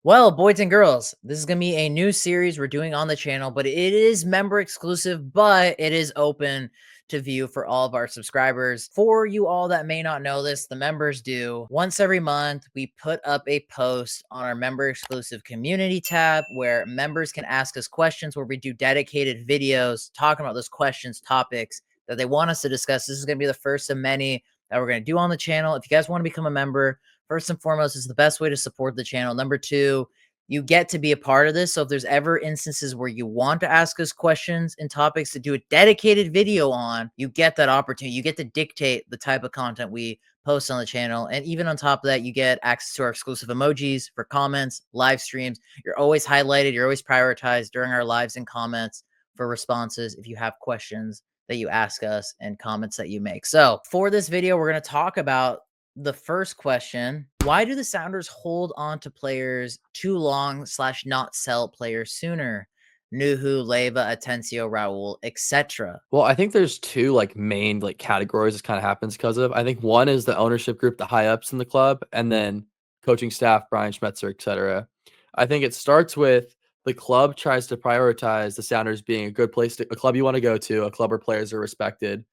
Well, boys and girls, this is going to be a new series we're doing on the channel, but it is member exclusive, but it is open to view for all of our subscribers. For you all that may not know this, the members do. Once every month, we put up a post on our member exclusive community tab where members can ask us questions, where we do dedicated videos talking about those questions, topics that they want us to discuss. This is going to be the first of many that we're going to do on the channel. If you guys want to become a member, first and foremost, is the best way to support the channel. Number two, you get to be a part of this. So if there's ever instances where you want to ask us questions and topics to do a dedicated video on, you get that opportunity. You get to dictate the type of content we post on the channel. And even on top of that, you get access to our exclusive emojis for comments, live streams. You're always highlighted. You're always prioritized during our lives and comments for responses if you have questions that you ask us and comments that you make. So for this video, we're going to talk about the first question: why do the Sounders hold on to players too long / not sell players sooner? Nuhu, Leva, Atencio, Raul, etc. Well, I think there's two like main like categories this kind of happens because of. I think one is the ownership group, the high ups in the club, and then coaching staff, Brian Schmetzer, etc. I think it starts with the club tries to prioritize the Sounders being a good place to a club you want to go to, a club where players are respected.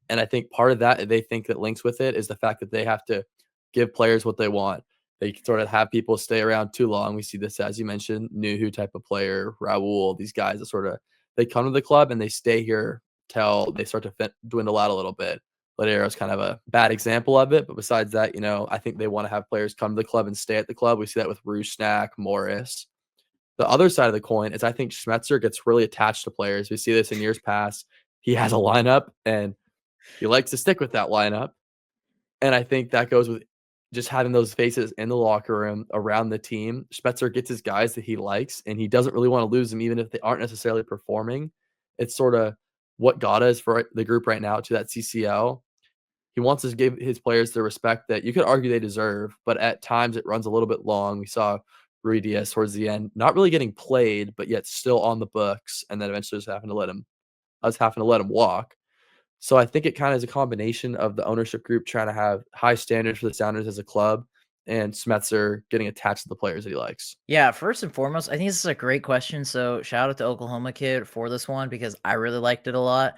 And I think part of that they think that links with it is the fact that they have to give players what they want. They sort of have people stay around too long. We see this, as you mentioned, Nuhu type of player, Raul, these guys that sort of they come to the club and they stay here till they start to dwindle out a little bit. Ladero is kind of a bad example of it, but besides that, I think they want to have players come to the club and stay at the club. We see that with Rusnak, Morris. The other side of the coin is I think Schmetzer gets really attached to players. We see this in years past. He has a lineup and he likes to stick with that lineup. And I think that goes with just having those faces in the locker room around the team. Schmetzer gets his guys that he likes, and he doesn't really want to lose them, even if they aren't necessarily performing. It's sort of what God is for the group right now to that CCL. He wants to give his players the respect that you could argue they deserve, but at times it runs a little bit long. We saw Rui Diaz towards the end, not really getting played, but yet still on the books, and then eventually just having to let him walk. So I think it kind of is a combination of the ownership group trying to have high standards for the Sounders as a club and Schmetzer getting attached to the players that he likes. Yeah, first and foremost, I think this is a great question. So shout out to Oklahoma Kid for this one because I really liked it a lot.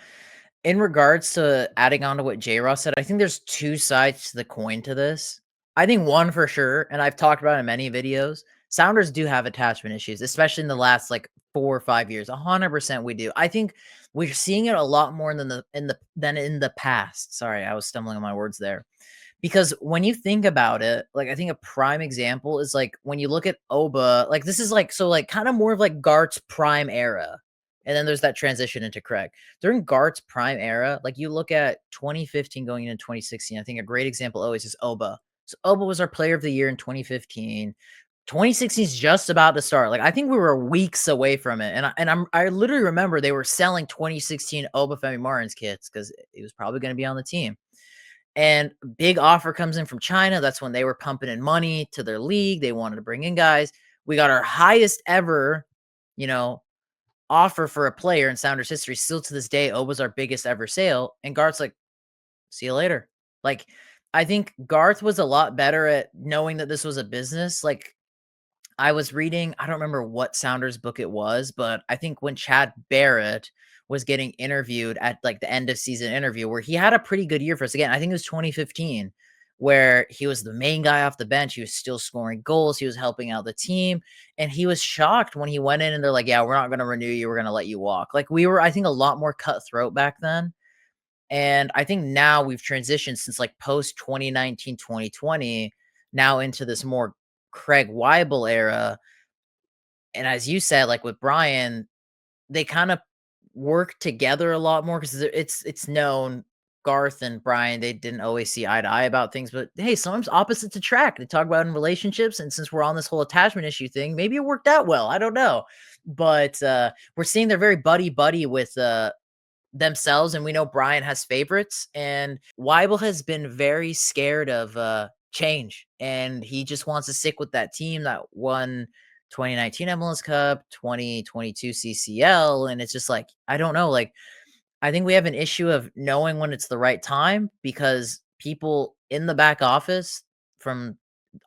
In regards to adding on to what J Ross said, I think there's two sides to the coin to this. I think one for sure, and I've talked about it in many videos, Sounders do have attachment issues, especially in the last like 4 or 5 years. 100% we do. I think we're seeing it a lot more than in the past. Sorry, I was stumbling on my words there. Because when you think about it, like I think a prime example is like when you look at Oba, like this is like so like kind of more of like Gart's prime era. And then there's that transition into Craig. During Gart's prime era, like you look at 2015 going into 2016, I think a great example always is Oba. So Oba was our player of the year in 2015. 2016 is just about to start. Like I think we were weeks away from it, I literally remember they were selling 2016 Obafemi Martins kits because he was probably going to be on the team. And big offer comes in from China. That's when they were pumping in money to their league. They wanted to bring in guys. We got our highest ever, you know, offer for a player in Sounders history. Still to this day, Oba's our biggest ever sale. And Garth's like, see you later. Like, I think Garth was a lot better at knowing that this was a business. Like, I was reading, I don't remember what Sounders book it was, but I think when Chad Barrett was getting interviewed at like the end of season interview, where he had a pretty good year for us. Again, I think it was 2015, where he was the main guy off the bench. He was still scoring goals. He was helping out the team. And he was shocked when he went in and they're like, yeah, we're not going to renew you. We're going to let you walk. Like we were, I think, a lot more cutthroat back then. And I think now we've transitioned since like post 2019, 2020, now into this more Craig Weibel era. And as you said, like with Brian, they kind of work together a lot more because it's known Garth and Brian, they didn't always see eye to eye about things, but hey, sometimes opposites attract. They talk about in relationships, and since we're on this whole attachment issue thing, maybe it worked out well. I don't know, but we're seeing they're very buddy buddy with themselves, and we know Brian has favorites, and Weibel has been very scared of change, and he just wants to stick with that team that won 2019 MLS Cup, 2022 CCL, and it's just like I don't know, like I think we have an issue of knowing when it's the right time because people in the back office from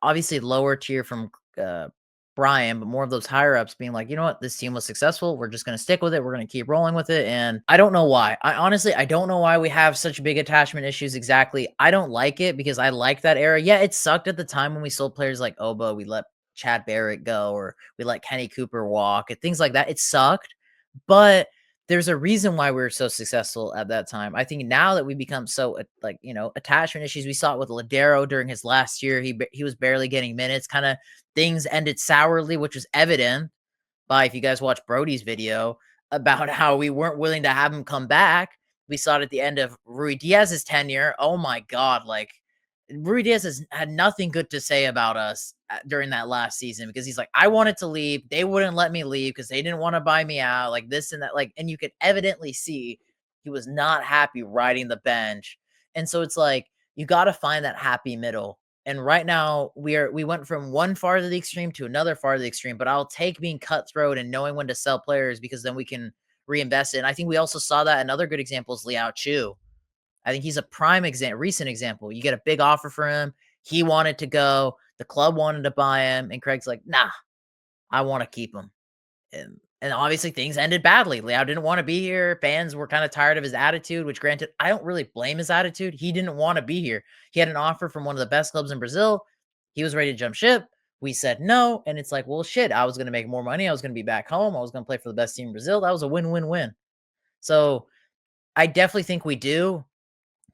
obviously lower tier from Brian, but more of those higher ups being like, you know what, this team was successful. We're just going to stick with it. We're going to keep rolling with it. And I don't know why. I don't know why we have such big attachment issues exactly. I don't like it because I like that era. Yeah, it sucked at the time when we sold players like Oba, we let Chad Barrett go, or we let Kenny Cooper walk, and things like that. It sucked, but there's a reason why we were so successful at that time. I think now that we become so like, attachment issues, we saw it with Ladero during his last year. He was barely getting minutes. Kind of things ended sourly, which was evident by, if you guys watch Brody's video about how we weren't willing to have him come back. We saw it at the end of Rui Diaz's tenure. Oh my God. Like, Rui Diaz has had nothing good to say about us during that last season, because he's like, I wanted to leave. They wouldn't let me leave because they didn't want to buy me out, like this and that. Like, and you could evidently see he was not happy riding the bench. And so it's like, you got to find that happy middle. And right now we went from one far to the extreme to another far to the extreme, but I'll take being cutthroat and knowing when to sell players, because then we can reinvest it. And I think we also saw that another good example is Liao Chu. I think he's a prime recent example. You get a big offer for him. He wanted to go. The club wanted to buy him. And Craig's like, nah, I want to keep him. And obviously things ended badly. Liao didn't want to be here. Fans were kind of tired of his attitude, which granted, I don't really blame his attitude. He didn't want to be here. He had an offer from one of the best clubs in Brazil. He was ready to jump ship. We said no. And it's like, well, shit, I was going to make more money. I was going to be back home. I was going to play for the best team in Brazil. That was a win-win-win. So I definitely think we do.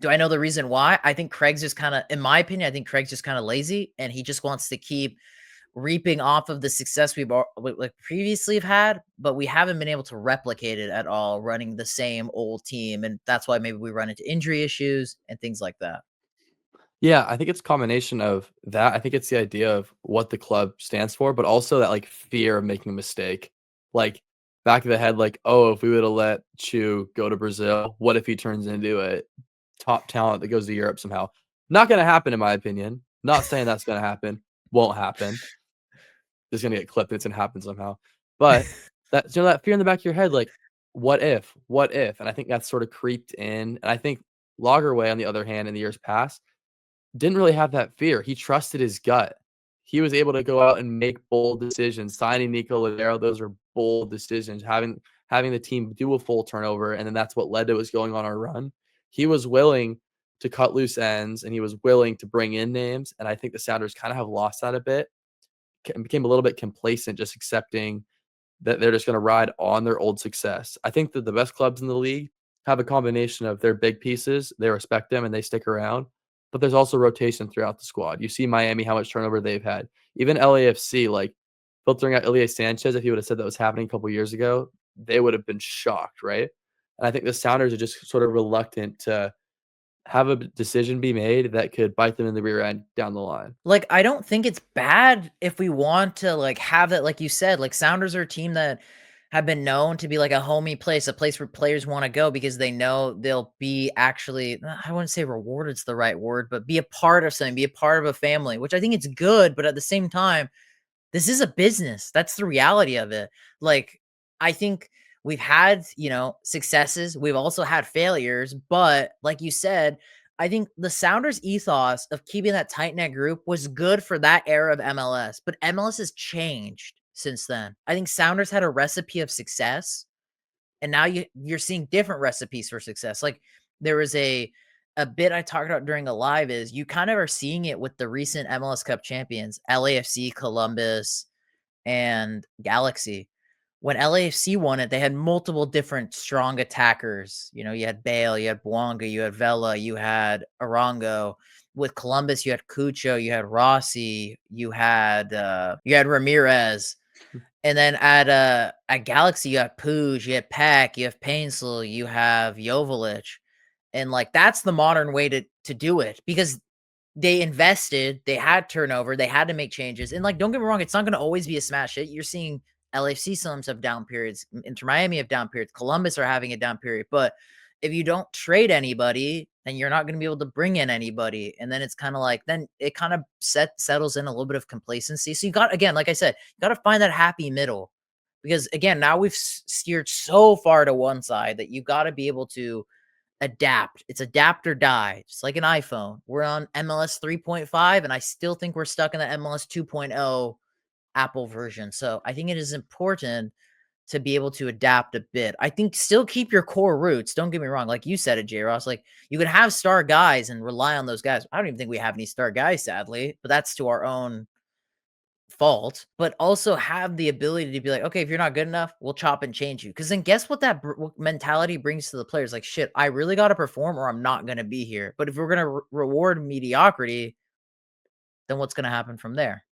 Do I know the reason why? I think Craig's just kind of, in my opinion, I think Craig's just kind of lazy, and he just wants to keep reaping off of the success like previously have had, but we haven't been able to replicate it at all running the same old team. And that's why maybe we run into injury issues and things like that. Yeah, I think it's a combination of that. I think it's the idea of what the club stands for, but also that like fear of making a mistake. Like back of the head, like, oh, if we would have let Chu go to Brazil, what if he turns into a top talent that goes to Europe somehow? Not gonna happen in my opinion. Not saying that's gonna happen. Won't happen. It's gonna get clipped, it's gonna happen somehow. But that fear in the back of your head, like, what if? What if? And I think that's sort of creeped in. And I think Lagerway, on the other hand, in the years past, didn't really have that fear. He trusted his gut. He was able to go out and make bold decisions. Signing Nico Ladero, those are bold decisions. Having the team do a full turnover, and then that's what led to us going on our run. He was willing to cut loose ends, and he was willing to bring in names. And I think the Sounders kind of have lost that a bit, became a little bit complacent, just accepting that they're just going to ride on their old success. I think that the best clubs in the league have a combination of their big pieces, they respect them and they stick around, but there's also rotation throughout the squad. You see Miami, how much turnover they've had. Even LAFC, like filtering out Ilie Sanchez, if he would have said that was happening a couple years ago, they would have been shocked, right? And I think the Sounders are just sort of reluctant to have a decision be made that could bite them in the rear end down the line. Like, I don't think it's bad if we want to, like, have that, like you said, like, Sounders are a team that have been known to be like a homey place, a place where players want to go because they know they'll be actually, I wouldn't say rewarded's the right word, but be a part of something, be a part of a family, which I think it's good. But at the same time, this is a business. That's the reality of it. Like, I think we've had, successes. We've also had failures. But like you said, I think the Sounders ethos of keeping that tight knit group was good for that era of MLS. But MLS has changed since then. I think Sounders had a recipe of success, and now you're seeing different recipes for success. Like, there was a bit I talked about during a live, is you kind of are seeing it with the recent MLS Cup champions, LAFC, Columbus, and Galaxy. When LAFC won it, they had multiple different strong attackers. You had Bale, you had Bouanga, you had Vela, you had Arango. With Columbus, you had Cucho, you had Rossi, you had Ramirez. And then at Galaxy, you have Puig, you have Peck, you have Painsel, you have Joveljic. And like, that's the modern way to do it, because they invested, they had turnover, they had to make changes. And like, don't get me wrong, it's not going to always be a smash hit. You're seeing LAFC sometimes have down periods, Inter Miami have down periods, Columbus are having a down period. But if you don't trade anybody, then you're not going to be able to bring in anybody. And then it's kind of like, then it kind of settles in a little bit of complacency. So you got, again, like I said, you got to find that happy middle, because again, now we've steered so far to one side that you got to be able to adapt. It's adapt or die, just like an iPhone. We're on MLS 3.5, and I still think we're stuck in the MLS 2.0 Apple version. So I think it is important to be able to adapt a bit. I think still keep your core roots. Don't get me wrong. Like you said it, J Ross. Like you could have star guys and rely on those guys. I don't even think we have any star guys, sadly, but that's to our own fault. But also have the ability to be like, okay, if you're not good enough, we'll chop and change you. Because then guess what what mentality brings to the players? Like, shit, I really got to perform or I'm not going to be here. But if we're going to reward mediocrity, then what's going to happen from there?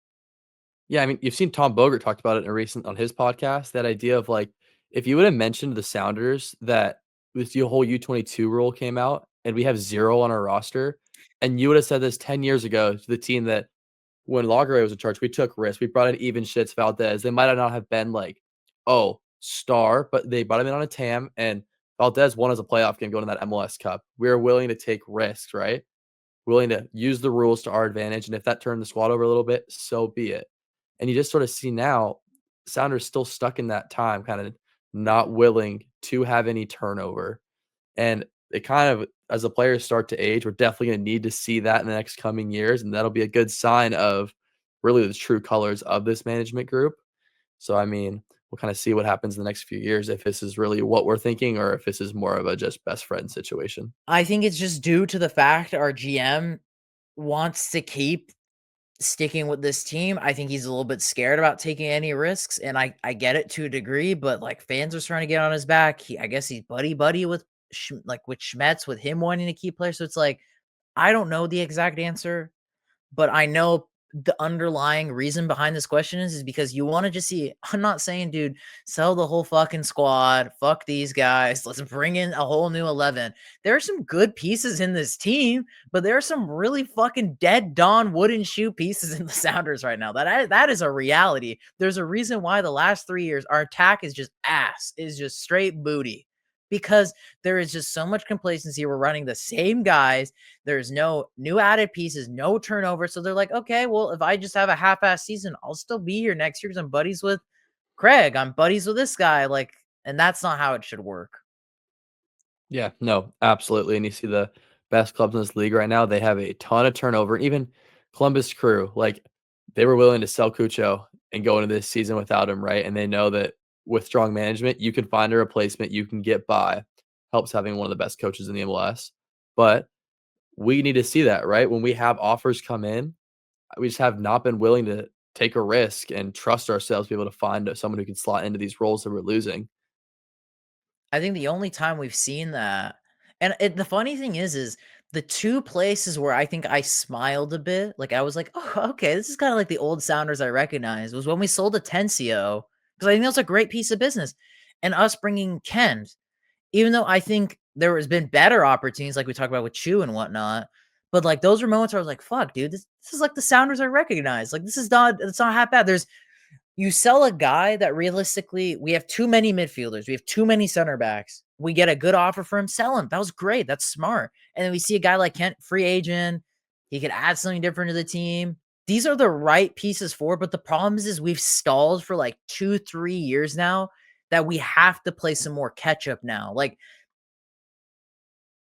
Yeah, I mean, you've seen Tom Bogert talked about it in a recent on his podcast, that idea of like, if you would have mentioned to the Sounders that this whole U22 rule came out and we have 0 on our roster, and you would have said this 10 years ago to the team that when Lagerwey was in charge, we took risks. We brought in Even Shits, Valdez. They might not have been like, oh, star, but they brought him in on a TAM, and Valdez won as a playoff game going to that MLS Cup. We are willing to take risks, right? Willing to use the rules to our advantage. And if that turned the squad over a little bit, so be it. And you just sort of see now, Sounders still stuck in that time, kind of not willing to have any turnover. And it kind of, as the players start to age, we're definitely going to need to see that in the next coming years. And that'll be a good sign of really the true colors of this management group. So, I mean, we'll kind of see what happens in the next few years, if this is really what we're thinking or if this is more of a just best friend situation. I think it's just due to the fact our GM wants to keep sticking with this team. I think he's a little bit scared about taking any risks, and I get it to a degree, but like fans are trying to get on his back. I guess he's buddy with like with Schmetz, with him wanting to keep players. So it's like I don't know the exact answer, but I know the underlying reason behind this question is because you want to just see. I'm not saying, dude, sell the whole fucking squad. Fuck these guys. Let's bring in a whole new 11. There are some good pieces in this team, but there are some really fucking dead Don wooden shoe pieces in the Sounders right now. That is a reality. There's a reason why the last 3 years our attack is just ass, is just straight booty. Because there is just so much complacency. We're running the same guys. There's no new added pieces, no turnover. So they're like, okay, well, if I just have a half-ass season, I'll still be here next year because I'm buddies with Craig. I'm buddies with this guy. Like, and that's not how it should work. Yeah, no, absolutely. And you see the best clubs in this league right now, they have a ton of turnover. And even Columbus Crew, like they were willing to sell Cucho and go into this season without him, right? And they know that with strong management, you can find a replacement, you can get by. Helps having one of the best coaches in the MLS. But we need to see that, right? When we have offers come in, we just have not been willing to take a risk and trust ourselves to be able to find someone who can slot into these roles that we're losing. I think the only time we've seen that, and the funny thing is the two places where I think I smiled a bit, like I was like, oh, okay, this is kind of like the old Sounders I recognize, was when we sold Atencio, because I think that was a great piece of business, and us bringing Kent, even though I think there has been better opportunities, like we talked about with Chu and whatnot. But like those were moments where I was like, fuck, dude, this is like the Sounders I recognize. Like this is not, it's not half bad. You sell a guy that realistically we have too many midfielders, we have too many center backs. We get a good offer for him, sell him. That was great. That's smart. And then we see a guy like Kent, free agent. He could add something different to the team. These are the right pieces for, but the problem is we've stalled for like 2-3 years now that we have to play some more catch up now. Like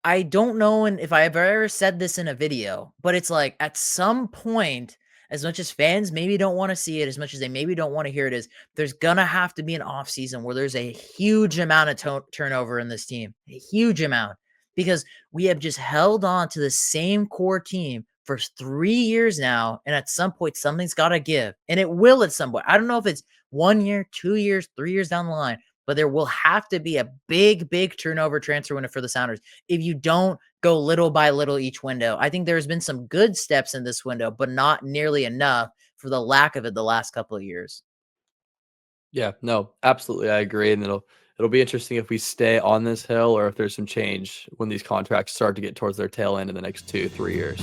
I don't know if I have ever said this in a video, but it's like at some point, as much as fans maybe don't want to see it, as much as they maybe don't want to hear it, is there's gonna have to be an off season where there's a huge amount of turnover in this team, a huge amount, because we have just held on to the same core team for 3 years now, and at some point something's got to give, and it will at some point. I don't know if it's 1 year, 2 years, 3 years down the line, but there will have to be a big turnover transfer window for the Sounders if you don't go little by little each window. I think there's been some good steps in this window, but not nearly enough for the lack of it the last couple of years. Yeah, no, absolutely. I agree. And it'll be interesting if we stay on this hill or if there's some change when these contracts start to get towards their tail end in the next 2, 3 years.